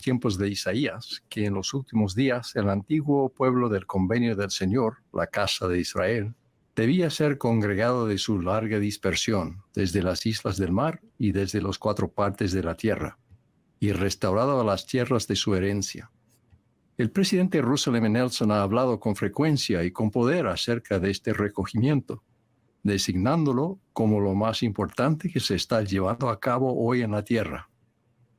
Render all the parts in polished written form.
tiempos de Isaías que en los últimos días el antiguo pueblo del convenio del Señor, la casa de Israel, debía ser congregado de su larga dispersión desde las islas del mar y desde las cuatro partes de la tierra, y restaurado a las tierras de su herencia. El presidente Russell M. Nelson ha hablado con frecuencia y con poder acerca de este recogimiento, designándolo como lo más importante que se está llevando a cabo hoy en la tierra.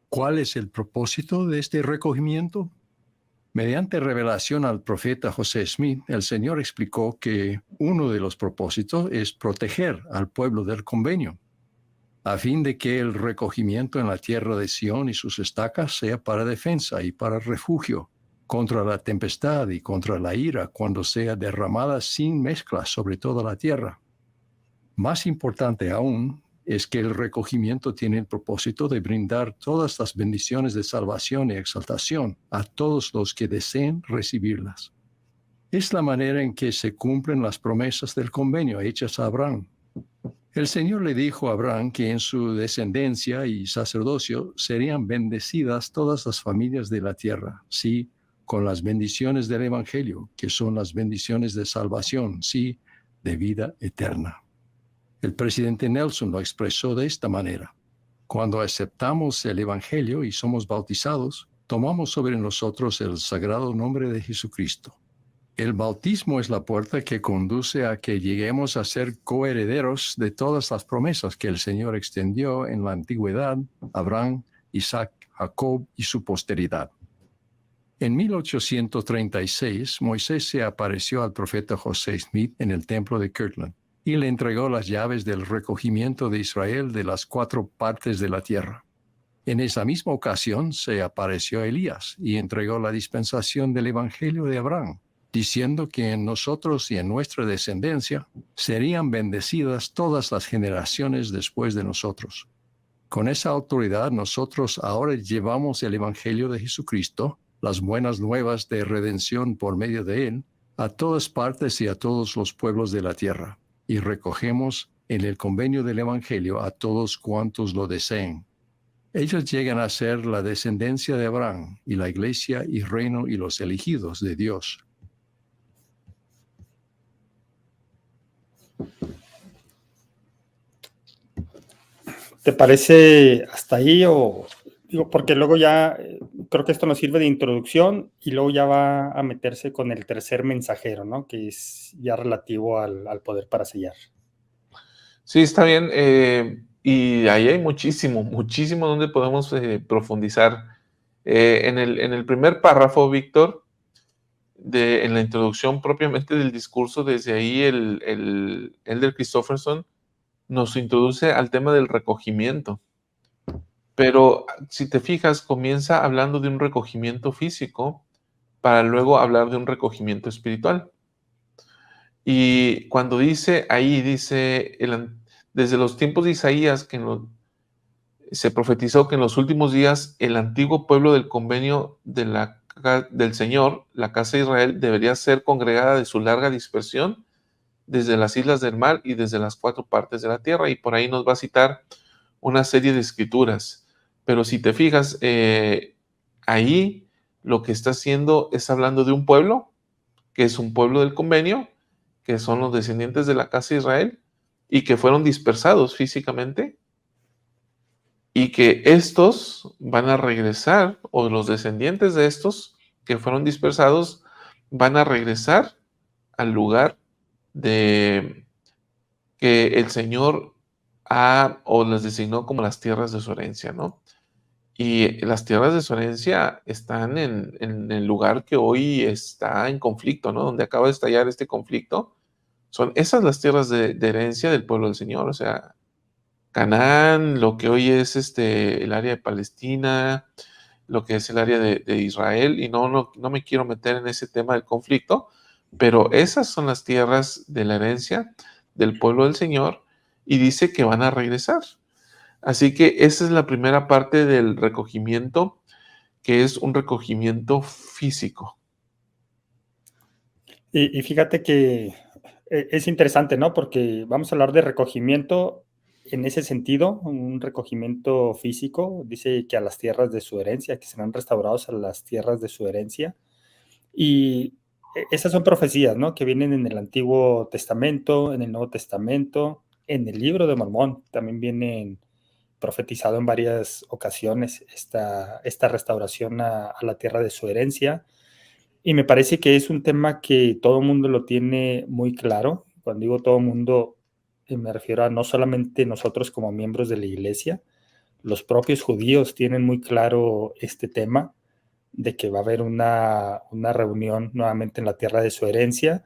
¿Cuál es el propósito de este recogimiento? Mediante revelación al profeta José Smith, el Señor explicó que uno de los propósitos es proteger al pueblo del convenio, a fin de que el recogimiento en la tierra de Sión y sus estacas sea para defensa y para refugio contra la tempestad y contra la ira cuando sea derramada sin mezcla sobre toda la tierra. Más importante aún es que el recogimiento tiene el propósito de brindar todas las bendiciones de salvación y exaltación a todos los que deseen recibirlas. Es la manera en que se cumplen las promesas del convenio hechas a Abraham. El Señor le dijo a Abraham que en su descendencia y sacerdocio serían bendecidas todas las familias de la tierra, sí, con las bendiciones del Evangelio, que son las bendiciones de salvación, sí, de vida eterna. El presidente Nelson lo expresó de esta manera: cuando aceptamos el Evangelio y somos bautizados, tomamos sobre nosotros el sagrado nombre de Jesucristo. El bautismo es la puerta que conduce a que lleguemos a ser coherederos de todas las promesas que el Señor extendió en la antigüedad a Abraham, Isaac, Jacob y su posteridad. En 1836, Moisés se apareció al profeta José Smith en el templo de Kirtland y le entregó las llaves del recogimiento de Israel de las cuatro partes de la tierra. En esa misma ocasión se apareció Elías y entregó la dispensación del Evangelio de Abraham, diciendo que en nosotros y en nuestra descendencia serían bendecidas todas las generaciones después de nosotros. Con esa autoridad nosotros ahora llevamos el Evangelio de Jesucristo, las buenas nuevas de redención por medio de él, a todas partes y a todos los pueblos de la tierra, y recogemos en el convenio del Evangelio a todos cuantos lo deseen. Ellos llegan a ser la descendencia de Abraham y la iglesia y reino y los elegidos de Dios. ¿Te parece hasta ahí o digo, porque luego ya creo que esto nos sirve de introducción y luego ya va a meterse con el tercer mensajero, ¿no? Que es ya relativo al poder para sellar. Sí, está bien. Y ahí hay muchísimo donde podemos profundizar. En el primer párrafo, Víctor, en la introducción propiamente del discurso, desde ahí el Elder Christofferson nos introduce al tema del recogimiento. Pero si te fijas, comienza hablando de un recogimiento físico para luego hablar de un recogimiento espiritual. Y cuando dice ahí, desde los tiempos de Isaías, se profetizó que en los últimos días el antiguo pueblo del convenio del Señor, la casa de Israel, debería ser congregada de su larga dispersión desde las islas del mar y desde las cuatro partes de la tierra. Y por ahí nos va a citar una serie de escrituras. Pero si te fijas, ahí lo que está haciendo es hablando de un pueblo, que es un pueblo del convenio, que son los descendientes de la casa de Israel, y que fueron dispersados físicamente, y que estos van a regresar, o los descendientes de estos que fueron dispersados, van a regresar al lugar de que el Señor o les designó como las tierras de su herencia, ¿no? Y las tierras de su herencia están en el lugar que hoy está en conflicto, ¿no? Donde acaba de estallar este conflicto. Son esas las tierras de herencia del pueblo del Señor. O sea, Canaán, lo que hoy es el área de Palestina, lo que es el área de Israel. Y no me quiero meter en ese tema del conflicto, pero esas son las tierras de la herencia del pueblo del Señor, y dice que van a regresar. Así que esa es la primera parte del recogimiento, que es un recogimiento físico. Y fíjate que es interesante, ¿no? Porque vamos a hablar de recogimiento en ese sentido, un recogimiento físico, dice que a las tierras de su herencia, que serán restaurados a las tierras de su herencia. Y esas son profecías, ¿no? Que vienen en el Antiguo Testamento, en el Nuevo Testamento, en el Libro de Mormón, también vienen profetizado en varias ocasiones esta restauración a la tierra de su herencia. Y me parece que es un tema que todo el mundo lo tiene muy claro. Cuando digo todo el mundo, me refiero a no solamente nosotros como miembros de la iglesia, los propios judíos tienen muy claro este tema de que va a haber una reunión nuevamente en la tierra de su herencia.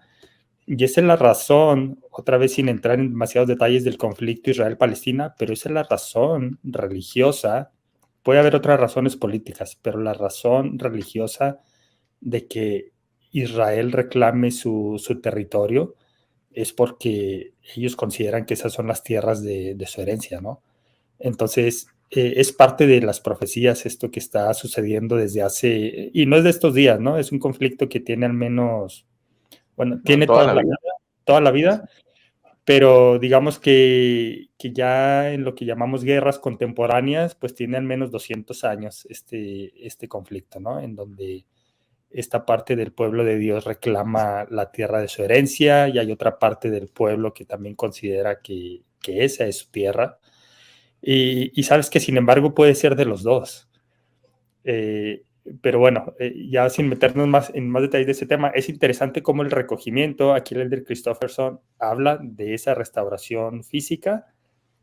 Y esa es la razón, otra vez sin entrar en demasiados detalles del conflicto Israel-Palestina, pero esa es la razón religiosa. Puede haber otras razones políticas, pero la razón religiosa de que Israel reclame su territorio es porque ellos consideran que esas son las tierras de su herencia, ¿no? Entonces, es parte de las profecías esto que está sucediendo desde hace, y no es de estos días, ¿no? Es un conflicto que tiene al menos, bueno, tiene toda la vida, pero digamos que ya en lo que llamamos guerras contemporáneas, pues tiene al menos 200 años este conflicto, ¿no? En donde esta parte del pueblo de Dios reclama la tierra de su herencia y hay otra parte del pueblo que también considera que esa es su tierra. Y sabes que sin embargo puede ser de los dos. Pero bueno, ya sin meternos en más detalles de ese tema, es interesante cómo el recogimiento, aquí el Elder Christofferson habla de esa restauración física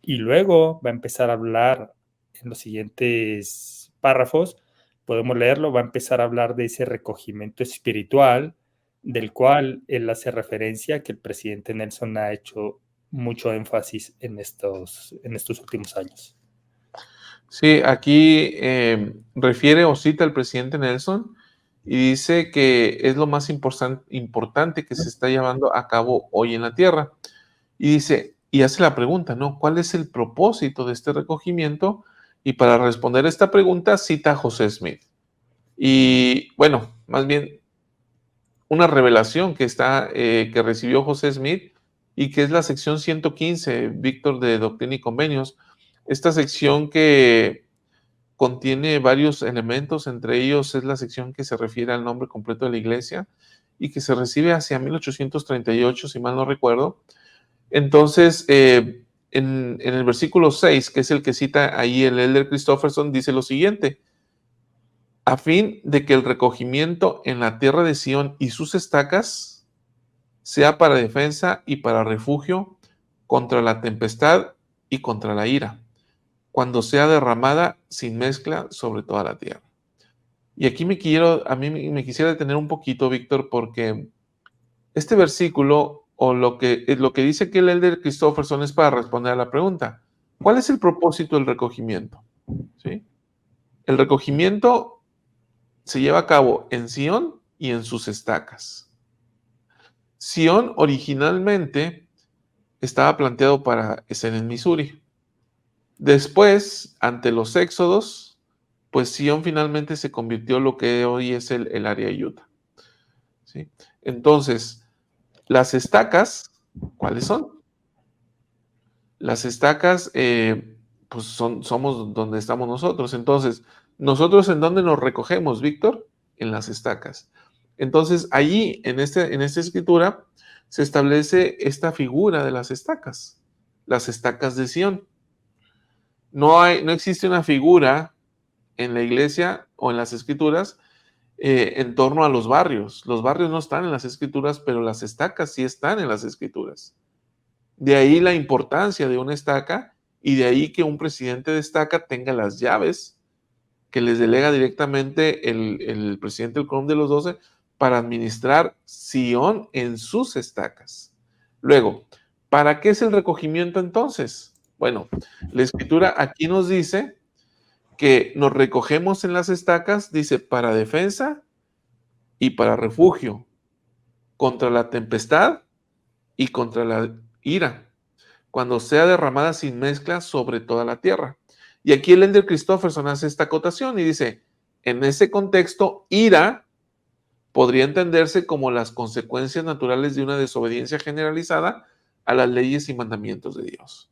y luego va a empezar a hablar en los siguientes párrafos, podemos leerlo, va a empezar a hablar de ese recogimiento espiritual del cual él hace referencia, que el presidente Nelson ha hecho mucho énfasis en estos últimos años. Sí, aquí refiere o cita al presidente Nelson y dice que es lo más importante que se está llevando a cabo hoy en la tierra. Y dice, y hace la pregunta, ¿no? ¿Cuál es el propósito de este recogimiento? Y para responder esta pregunta cita a José Smith. Y bueno, más bien una revelación que recibió José Smith y que es la sección 115, Víctor, de Doctrina y Convenios. Esta sección que contiene varios elementos, entre ellos es la sección que se refiere al nombre completo de la iglesia y que se recibe hacia 1838, si mal no recuerdo. Entonces, en el versículo 6, que es el que cita ahí el Elder Christofferson, dice lo siguiente: a fin de que el recogimiento en la tierra de Sión y sus estacas sea para defensa y para refugio contra la tempestad y contra la ira, cuando sea derramada sin mezcla sobre toda la tierra. Y aquí me quisiera detener un poquito, Víctor, porque este versículo, o lo que dice que el Elder Christofferson, es para responder a la pregunta: ¿cuál es el propósito del recogimiento? ¿Sí? El recogimiento se lleva a cabo en Sión y en sus estacas. Sión originalmente estaba planteado para ser en Missouri. Después, ante los éxodos, pues Sión finalmente se convirtió en lo que hoy es el área de Utah. ¿Sí? Entonces, las estacas, ¿cuáles son? Las estacas, pues somos donde estamos nosotros. Entonces, ¿nosotros en dónde nos recogemos, Víctor? En las estacas. Entonces, allí, en esta escritura, se establece esta figura de las estacas de Sión. No existe una figura en la iglesia o en las escrituras en torno a los barrios. Los barrios no están en las escrituras, pero las estacas sí están en las escrituras. De ahí la importancia de una estaca y de ahí que un presidente de estaca tenga las llaves que les delega directamente el presidente del Quórum de los 12 para administrar Sión en sus estacas. Luego, ¿para qué es el recogimiento entonces? Bueno, la escritura aquí nos dice que nos recogemos en las estacas, dice, para defensa y para refugio, contra la tempestad y contra la ira, cuando sea derramada sin mezcla sobre toda la tierra. Y aquí el Elder Christofferson hace esta acotación y dice, en ese contexto, ira podría entenderse como las consecuencias naturales de una desobediencia generalizada a las leyes y mandamientos de Dios.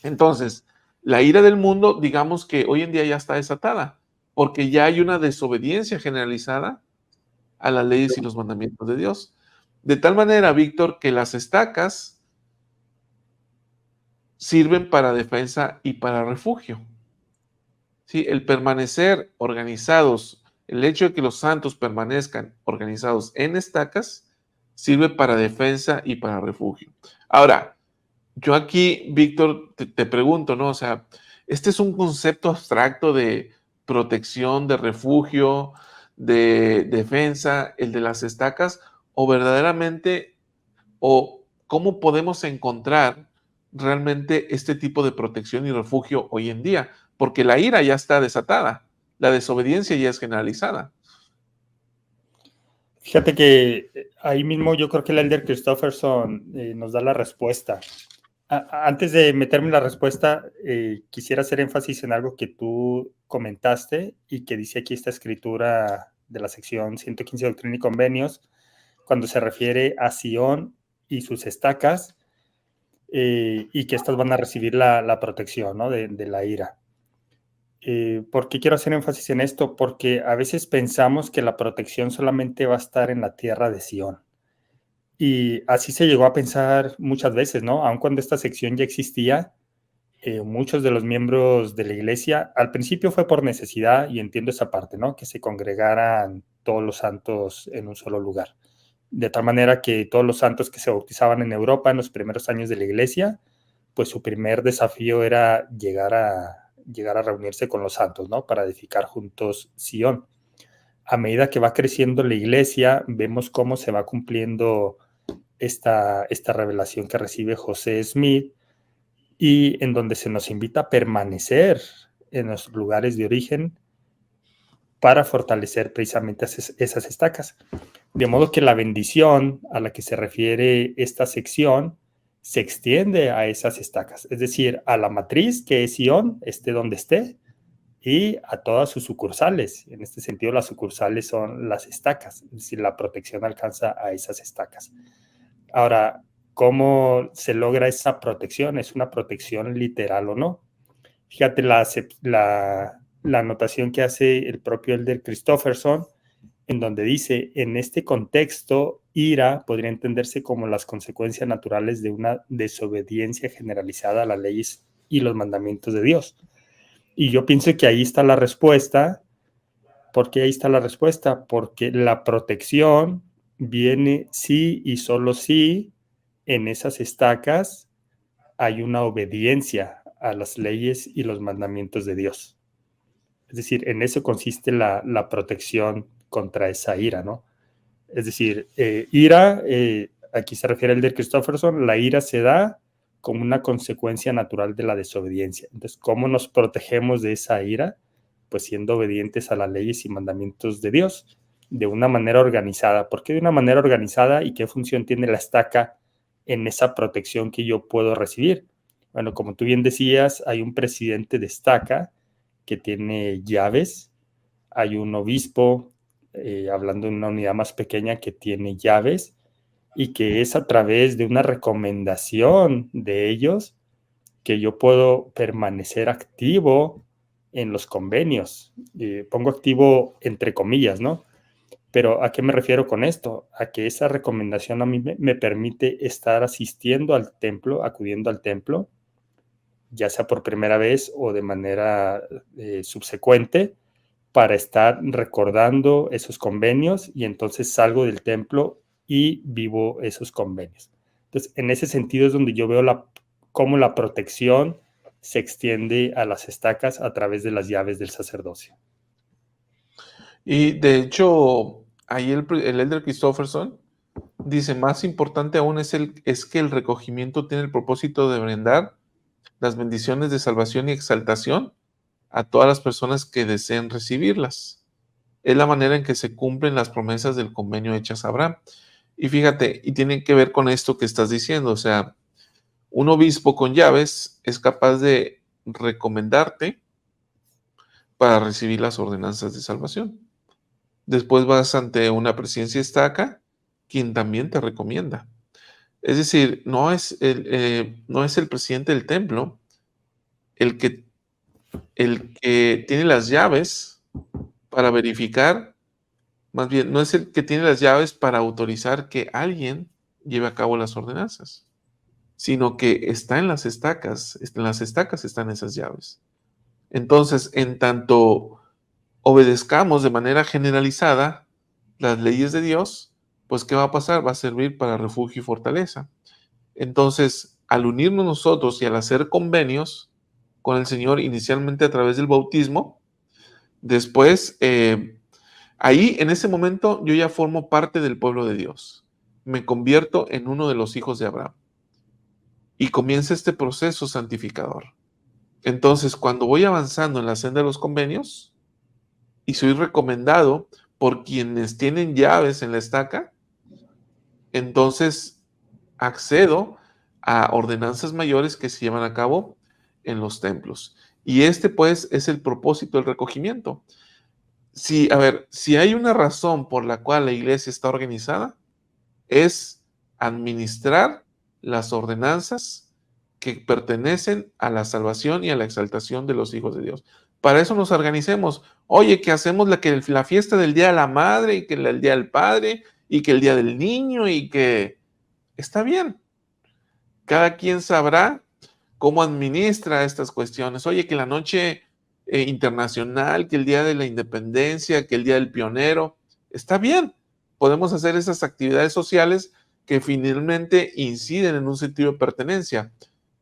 Entonces, la ira del mundo, digamos que hoy en día ya está desatada, porque ya hay una desobediencia generalizada a las leyes y los mandamientos de Dios. De tal manera, Víctor, que las estacas sirven para defensa y para refugio. ¿Sí? El permanecer organizados, el hecho de que los santos permanezcan organizados en estacas, sirve para defensa y para refugio. Ahora, yo aquí, Víctor, te pregunto, ¿no? O sea, este es un concepto abstracto de protección, de refugio, de defensa, el de las estacas, o verdaderamente, o cómo podemos encontrar realmente este tipo de protección y refugio hoy en día, porque la ira ya está desatada, la desobediencia ya es generalizada. Fíjate que ahí mismo yo creo que el Elder Christofferson nos da la respuesta. Antes de meterme en la respuesta, quisiera hacer énfasis en algo que tú comentaste y que dice aquí esta escritura de la sección 115 de Doctrina y Convenios, cuando se refiere a Sion y sus estacas, y que estas van a recibir la protección, ¿no? de la ira. ¿Por qué quiero hacer énfasis en esto? Porque a veces pensamos que la protección solamente va a estar en la tierra de Sion. Y así se llegó a pensar muchas veces, ¿no? Aun cuando esta sección ya existía, muchos de los miembros de la iglesia, al principio fue por necesidad, y entiendo esa parte, ¿no? Que se congregaran todos los santos en un solo lugar. De tal manera que todos los santos que se bautizaban en Europa en los primeros años de la iglesia, pues su primer desafío era llegar a reunirse con los santos, ¿no? Para edificar juntos Sion. A medida que va creciendo la iglesia, vemos cómo se va cumpliendo esta revelación que recibe José Smith, y en donde se nos invita a permanecer en los lugares de origen para fortalecer precisamente esas estacas. De modo que la bendición a la que se refiere esta sección se extiende a esas estacas, es decir, a la matriz que es Sion, esté donde esté, y a todas sus sucursales. En este sentido, las sucursales son las estacas, es decir, la protección alcanza a esas estacas. Ahora, ¿cómo se logra esa protección? ¿Es una protección literal o no? Fíjate la anotación que hace el propio Elder Christofferson, en donde dice, en este contexto, ira podría entenderse como las consecuencias naturales de una desobediencia generalizada a las leyes y los mandamientos de Dios. Y yo pienso que ahí está la respuesta. ¿Por qué ahí está la respuesta? Porque la protección viene sí y solo si en esas estacas hay una obediencia a las leyes y los mandamientos de Dios. Es decir, en eso consiste la protección contra esa ira, ¿no? Es decir, ira, aquí se refiere el de Christofferson, la ira se da como una consecuencia natural de la desobediencia. Entonces, ¿cómo nos protegemos de esa ira? Pues siendo obedientes a las leyes y mandamientos de Dios, de una manera organizada. ¿Por qué de una manera organizada y qué función tiene la estaca en esa protección que yo puedo recibir? Bueno, como tú bien decías, hay un presidente de estaca que tiene llaves, hay un obispo, hablando de una unidad más pequeña, que tiene llaves, y que es a través de una recomendación de ellos que yo puedo permanecer activo en los convenios. Pongo activo entre comillas, ¿no? Pero ¿a qué me refiero con esto? A que esa recomendación a mí me permite estar asistiendo al templo, acudiendo al templo, ya sea por primera vez o de manera subsecuente, para estar recordando esos convenios, y entonces salgo del templo y vivo esos convenios. Entonces, en ese sentido es donde yo veo cómo la protección se extiende a las estacas a través de las llaves del sacerdocio. Y de hecho, ahí el Elder Christofferson dice, más importante aún es que el recogimiento tiene el propósito de brindar las bendiciones de salvación y exaltación a todas las personas que deseen recibirlas. Es la manera en que se cumplen las promesas del convenio hechas a Abraham. Y fíjate, y tiene que ver con esto que estás diciendo, o sea, un obispo con llaves es capaz de recomendarte para recibir las ordenanzas de salvación. Después vas ante una presidencia estaca, quien también te recomienda. Es decir, no es el presidente del templo el que tiene las llaves para verificar, más bien, no es el que tiene las llaves para autorizar que alguien lleve a cabo las ordenanzas, sino que está en las estacas están esas llaves. Entonces, en tanto obedezcamos de manera generalizada las leyes de Dios, pues ¿qué va a pasar? Va a servir para refugio y fortaleza. Entonces, al unirnos nosotros y al hacer convenios con el Señor, inicialmente a través del bautismo, después, ahí en ese momento yo ya formo parte del pueblo de Dios. Me convierto en uno de los hijos de Abraham. Y comienza este proceso santificador. Entonces, cuando voy avanzando en la senda de los convenios y soy recomendado por quienes tienen llaves en la estaca, entonces accedo a ordenanzas mayores que se llevan a cabo en los templos. Y este, pues, es el propósito del recogimiento. Si hay una razón por la cual la iglesia está organizada, es administrar las ordenanzas que pertenecen a la salvación y a la exaltación de los hijos de Dios. Para eso nos organicemos. Oye, que hacemos la fiesta del Día de la Madre y que el Día del Padre y que el Día del Niño y que... Está bien. Cada quien sabrá cómo administra estas cuestiones. Oye, que la noche internacional, que el Día de la Independencia, que el Día del Pionero. Está bien. Podemos hacer esas actividades sociales que finalmente inciden en un sentido de pertenencia.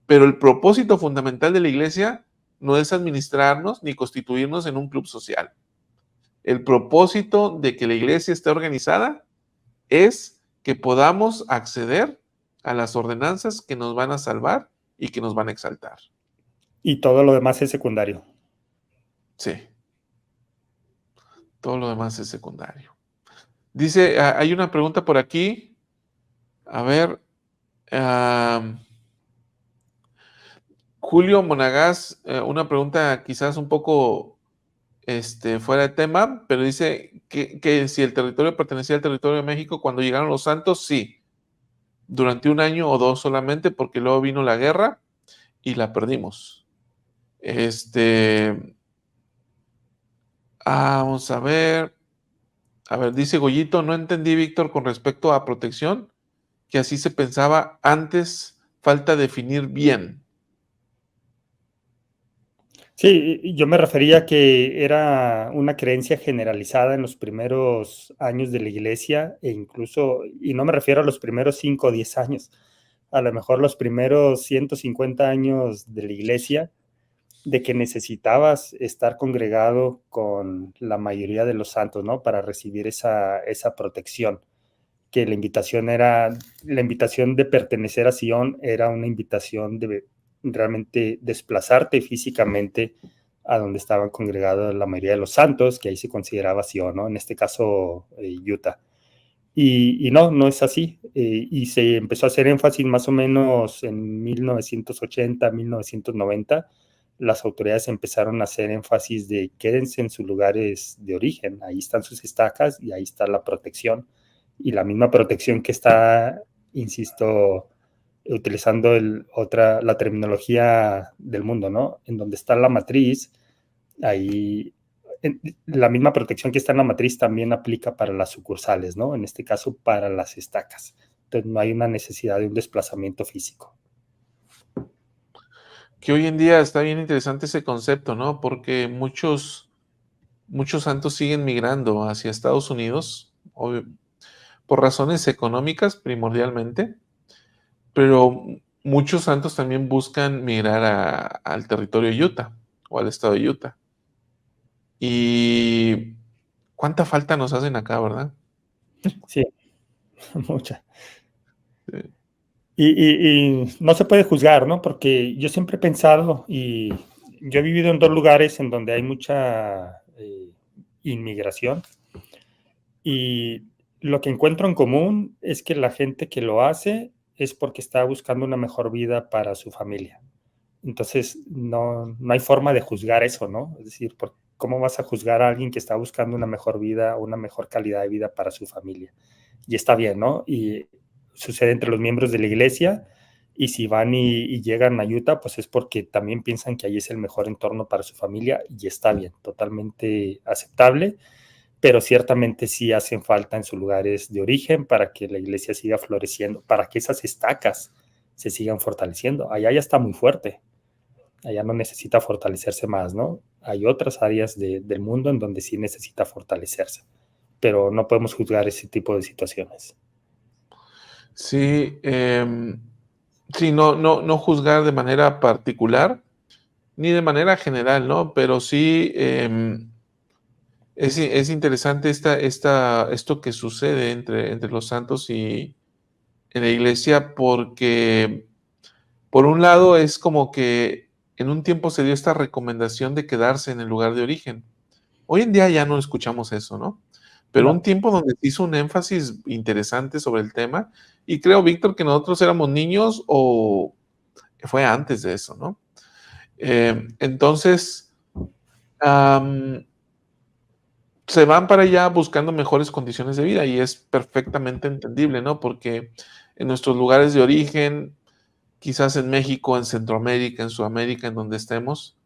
Pero el propósito fundamental de la iglesia no es administrarnos ni constituirnos en un club social. El propósito de que la iglesia esté organizada es que podamos acceder a las ordenanzas que nos van a salvar y que nos van a exaltar. Y todo lo demás es secundario. Sí. Todo lo demás es secundario. Dice, hay una pregunta por aquí. A ver. Julio Monagas, una pregunta quizás un poco fuera de tema, pero dice que si el territorio pertenecía al territorio de México cuando llegaron los santos, sí. Durante 1 año o 2 solamente, porque luego vino la guerra y la perdimos. Vamos a ver. A ver, dice Goyito, no entendí, Víctor, con respecto a protección, que así se pensaba antes, falta definir bien. Sí, yo me refería a que era una creencia generalizada en los primeros años de la iglesia e incluso, y no me refiero a los primeros 5 o 10 años, a lo mejor los primeros 150 años de la iglesia, de que necesitabas estar congregado con la mayoría de los santos, ¿no? Para recibir esa protección, que la invitación de pertenecer a Sion era una invitación de realmente desplazarte físicamente a donde estaban congregados la mayoría de los santos, que ahí se consideraba Sion, ¿no? En este caso, Utah. Y no es así. Y se empezó a hacer énfasis más o menos en 1980, 1990. Las autoridades empezaron a hacer énfasis de quédense en sus lugares de origen. Ahí están sus estacas y ahí está la protección. Y la misma protección que está, insisto, utilizando la terminología del mundo, ¿no? En donde está la matriz, ahí la misma protección que está en la matriz también aplica para las sucursales, ¿no? En este caso, para las estacas. Entonces, no hay una necesidad de un desplazamiento físico. Que hoy en día está bien interesante ese concepto, ¿no? Porque muchos santos siguen migrando hacia Estados Unidos, por razones económicas primordialmente, pero muchos santos también buscan migrar al territorio de Utah o al estado de Utah. Y cuánta falta nos hacen acá, ¿verdad? Sí, mucha. Sí. Y no se puede juzgar, ¿no? Porque yo siempre he pensado, y yo he vivido en 2 lugares en donde hay mucha inmigración, y lo que encuentro en común es que la gente que lo hace es porque está buscando una mejor vida para su familia. Entonces, no hay forma de juzgar eso, ¿no? Es decir, ¿cómo vas a juzgar a alguien que está buscando una mejor vida, una mejor calidad de vida para su familia? Y está bien, ¿no? Y sucede entre los miembros de la iglesia, y si van y llegan a Utah, pues es porque también piensan que ahí es el mejor entorno para su familia y está bien, totalmente aceptable, pero ciertamente sí hacen falta en sus lugares de origen para que la iglesia siga floreciendo, para que esas estacas se sigan fortaleciendo. Allá ya está muy fuerte, allá no necesita fortalecerse más, ¿no? Hay otras áreas del mundo en donde sí necesita fortalecerse, pero no podemos juzgar ese tipo de situaciones. Sí, sí, no juzgar de manera particular, ni de manera general, ¿no? Pero sí, es interesante esto que sucede entre los santos y en la iglesia, porque por un lado es como que en un tiempo se dio esta recomendación de quedarse en el lugar de origen. Hoy en día ya no escuchamos eso, ¿no? Pero un No. tiempo donde se hizo un énfasis interesante sobre el tema, y creo, Víctor, que nosotros éramos niños o fue antes de eso, ¿no? Entonces, se van para allá buscando mejores condiciones de vida y es perfectamente entendible, ¿no? Porque en nuestros lugares de origen, quizás en México, en Centroamérica, en Sudamérica, en donde estemos,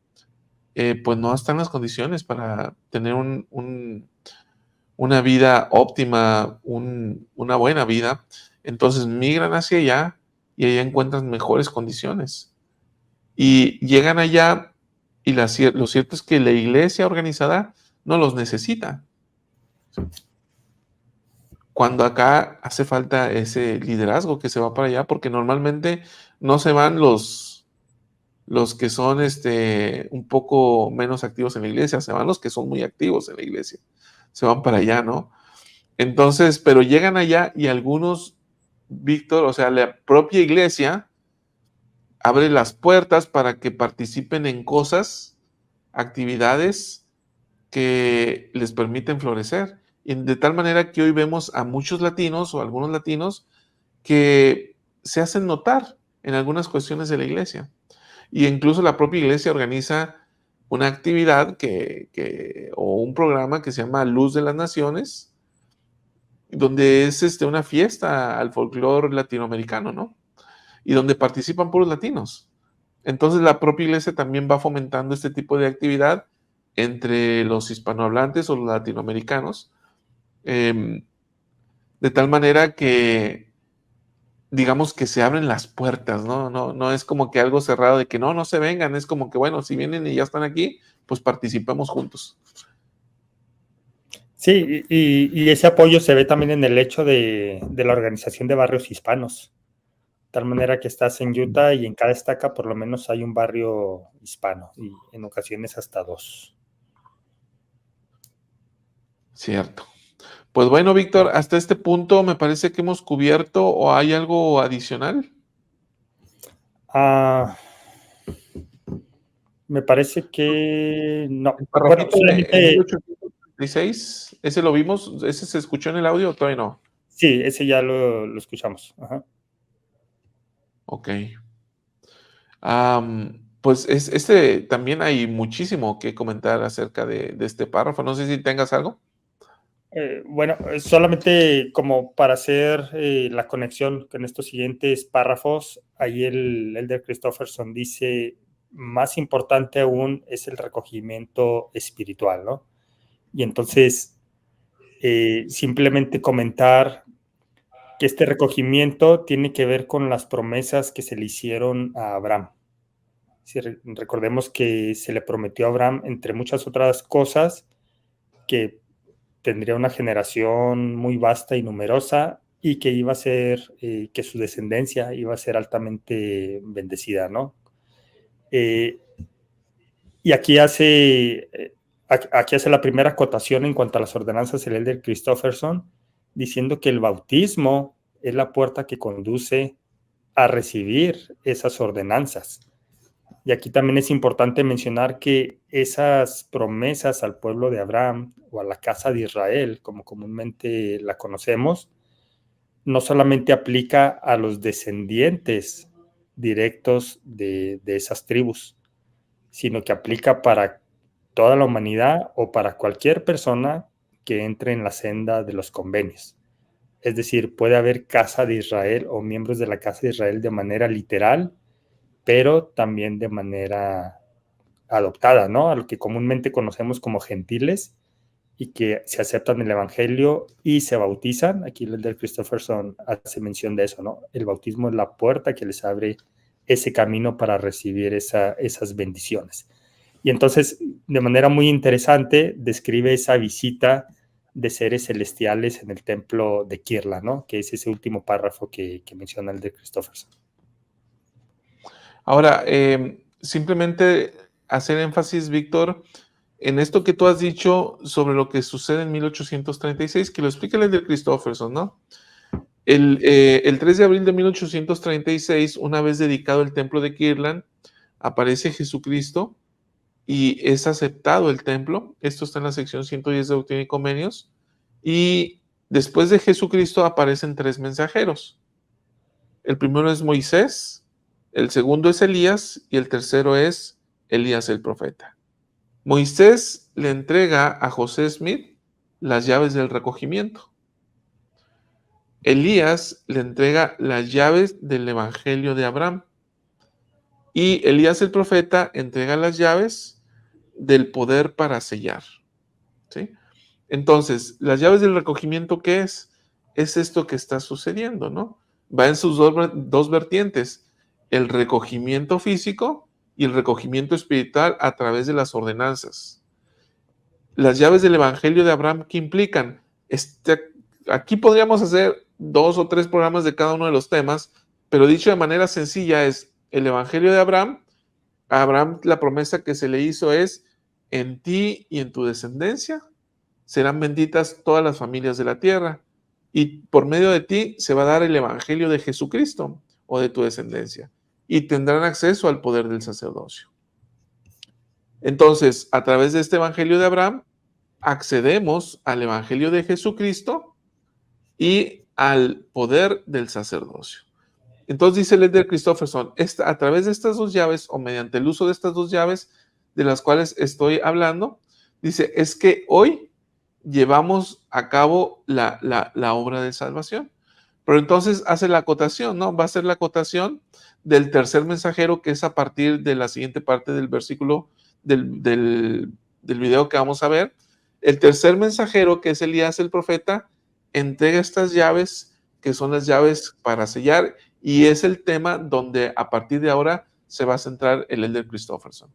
pues no están las condiciones para tener una vida óptima, una buena vida. Entonces migran hacia allá y allá encuentran mejores condiciones. Y llegan allá y lo cierto es que la iglesia organizada no los necesita. Cuando acá hace falta ese liderazgo que se va para allá, porque normalmente no se van los que son un poco menos activos en la iglesia, se van los que son muy activos en la iglesia, se van para allá, ¿no? Entonces, pero llegan allá y algunos, Víctor, o sea, la propia iglesia abre las puertas para que participen en cosas, actividades que les permiten florecer. Y de tal manera que hoy vemos a muchos latinos o algunos latinos que se hacen notar en algunas cuestiones de la iglesia. Y incluso la propia iglesia organiza una actividad o un programa que se llama Luz de las Naciones, donde es una fiesta al folclore latinoamericano, ¿no? Y donde participan puros latinos. Entonces la propia iglesia también va fomentando este tipo de actividad entre los hispanohablantes o los latinoamericanos, de tal manera que digamos que se abren las puertas, ¿no? No es como que algo cerrado de que no se vengan, es como que bueno, si vienen y ya están aquí, pues participemos juntos. Sí, y ese apoyo se ve también en el hecho de la organización de barrios hispanos. De tal manera que estás en Utah y en cada estaca por lo menos hay un barrio hispano y en ocasiones hasta dos. Cierto. Pues bueno, Víctor, hasta este punto me parece que hemos cubierto o hay algo adicional. Me parece que no. El Bueno, parrafito de solamente 1836, ¿ese lo vimos? ¿Ese se escuchó en el audio o todavía no? sí, ese ya lo escuchamos. Ajá. Ok. Pues también hay muchísimo que comentar acerca de este párrafo. No sé si tengas algo. Bueno, solamente como para hacer la conexión con estos siguientes párrafos, ahí el Elder Christofferson dice, más importante aún es el recogimiento espiritual, ¿no? Y entonces, simplemente comentar que este recogimiento tiene que ver con las promesas que se le hicieron a Abraham. Si recordemos que se le prometió a Abraham, entre muchas otras cosas, que tendría una generación muy vasta y numerosa y que iba a ser, que su descendencia iba a ser altamente bendecida, ¿no? Y aquí hace la primera acotación en cuanto a las ordenanzas el Elder Christofferson, diciendo que el bautismo es la puerta que conduce a recibir esas ordenanzas. Y aquí también es importante mencionar que esas promesas al pueblo de Abraham o a la casa de Israel, como comúnmente la conocemos, no solamente aplica a los descendientes directos de esas tribus, sino que aplica para toda la humanidad o para cualquier persona que entre en la senda de los convenios. Es decir, puede haber casa de Israel o miembros de la casa de Israel de manera literal, pero también de manera adoptada, ¿no? A lo que comúnmente conocemos como gentiles y que se aceptan el evangelio y se bautizan. Aquí el Elder Christopherson hace mención de eso, ¿no? El bautismo es la puerta que les abre ese camino para recibir esas bendiciones. Y entonces, de manera muy interesante, describe esa visita de seres celestiales en el templo de Kirla, ¿no? Que es ese último párrafo que menciona el de Christopherson. Ahora, simplemente hacer énfasis, Víctor, en esto que tú has dicho sobre lo que sucede en 1836, que lo explica el de Christopherson, ¿no? El 3 de abril de 1836, una vez dedicado el templo de Kirtland, aparece Jesucristo y es aceptado el templo. Esto está en la sección 110 de Doctrina y Convenios. Y después de Jesucristo aparecen 3 mensajeros. El primero es Moisés, el segundo es Elías y el tercero es Elías el profeta. Moisés le entrega a José Smith las llaves del recogimiento. Elías le entrega las llaves del evangelio de Abraham. Y Elías el profeta entrega las llaves del poder para sellar. ¿Sí? Entonces, las llaves del recogimiento, ¿qué es? Es esto que está sucediendo, ¿no? Va en sus dos vertientes, el recogimiento físico y el recogimiento espiritual a través de las ordenanzas. Las llaves del evangelio de Abraham, ¿qué implican? Aquí podríamos hacer 2 o 3 programas de cada uno de los temas, pero dicho de manera sencilla es el evangelio de Abraham. A Abraham la promesa que se le hizo es: en ti y en tu descendencia serán benditas todas las familias de la tierra, y por medio de ti se va a dar el evangelio de Jesucristo o de tu descendencia, y tendrán acceso al poder del sacerdocio. Entonces, a través de este evangelio de Abraham, accedemos al evangelio de Jesucristo y al poder del sacerdocio. Entonces dice el Elder Christopherson, a través de estas 2 llaves, o mediante el uso de estas 2 llaves de las cuales estoy hablando, dice, es que hoy llevamos a cabo la obra de salvación. Pero entonces hace la acotación, ¿no? Va a ser la acotación del tercer mensajero, que es a partir de la siguiente parte del versículo del video que vamos a ver. El tercer mensajero, que es Elías el profeta, entrega estas llaves, que son las llaves para sellar, y es el tema donde a partir de ahora se va a centrar el Elder Christopherson.